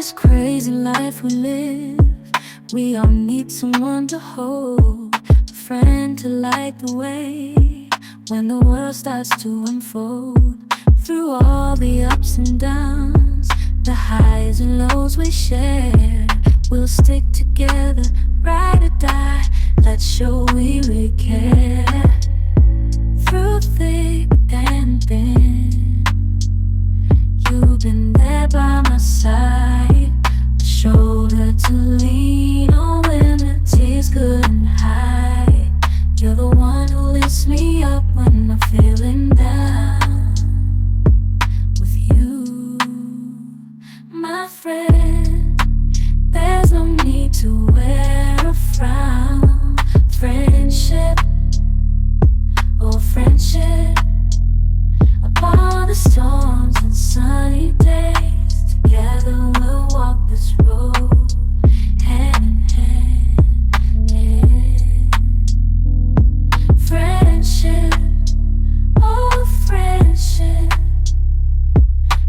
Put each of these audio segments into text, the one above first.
this crazy life we live, we all need someone to hold, a friend to light the way when the world starts to unfold. Through all the ups and downs, the highs and lows we share, we'll stick together, ride or die. Let's show we really care. Through thick and thin, you've been there by my side, a shoulder to lean on when the tears couldn't hide. You're the one who lifts me up when I'm feeling down. With you, my friend, there's no need to wear a frown. Friendship, oh friendship, upon the storms and sunny days, together we'll walk this road, hand in hand, yeah. Friendship, oh friendship,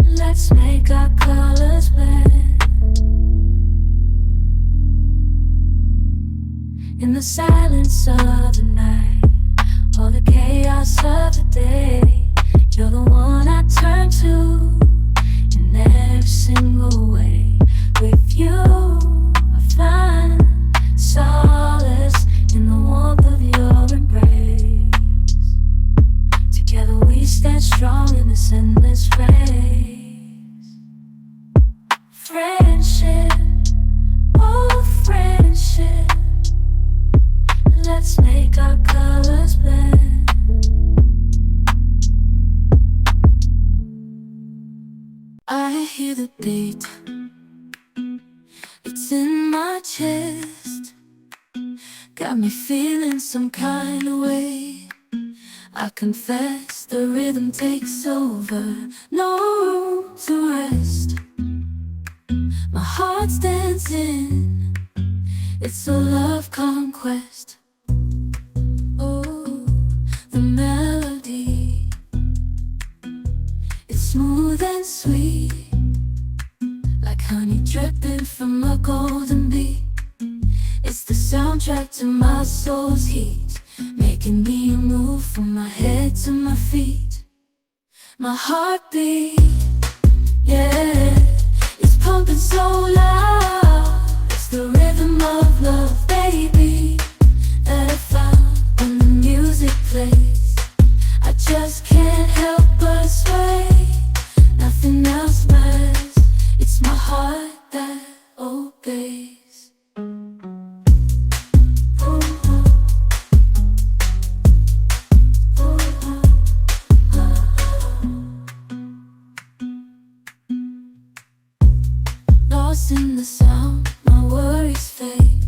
let's make our colors blend. In the silence of the night, or the chaos of the day, you're the one I turn to in every single way. With you, I find solace in the warmth of your embrace. Together we stand strong in this endless race. Friendship, oh friendship, let's make our colors blend. I hear the beat, it's in my chest, got me feeling some kind of way. I confess the rhythm takes over, no room to rest. My heart's dancing, it's a love conquest. Oh, the melody, it's smooth and sweet, like honey dripping from a golden bee. It's the soundtrack to my soul's heat, making me move from my head to my feet. My heartbeat, yeah, it's pumping so loud. It's the rhythm of love, baby, that I found when the music plays. I just can't help but sway. Nothing else matters. It's my heart that obeys. Lost in the sound, my worries fade.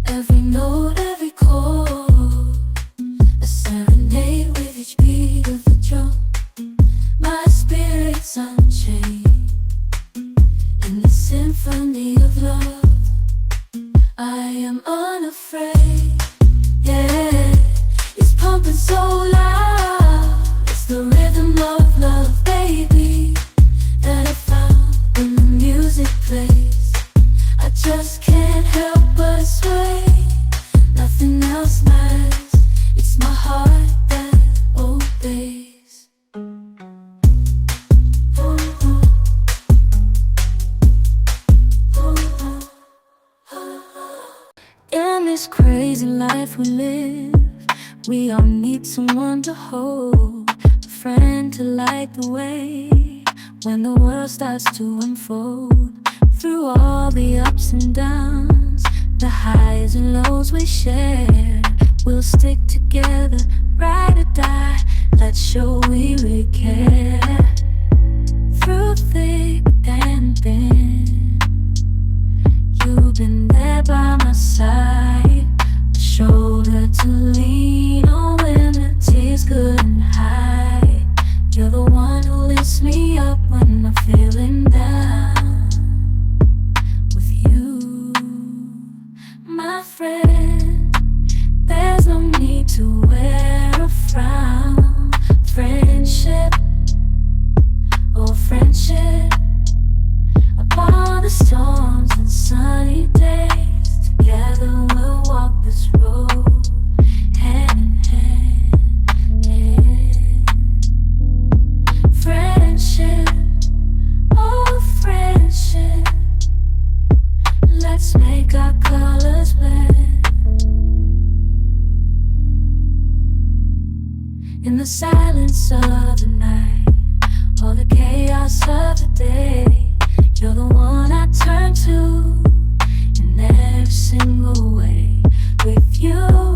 Every note, every chord, a serenade with each beat of the drum. My spirit's unchained in the symphony of love. I am unafraid, yeah, it's pumping so loud. It's the rhythm of love, baby, that I found when the music plays. I just can't help but sway. Nothing else matters. It's my heart that obeys. In this crazy life we live, we all need someone to hold, a friend to light the way when the world starts to unfold. Through all the ups and downs, the highs and lows we share, we'll stick together, ride or die. Let's show we really care. Through thick and thin, you've been there by my side, a shoulder to lean on when the tears couldn't hide. You're the one who lifts me up when I'm feeling down. With you, my friend, there's no need to wear a frown. Friendship, oh friendship, In the silence of the night, all the chaos of the day, you're the one I turn to in every single way. With you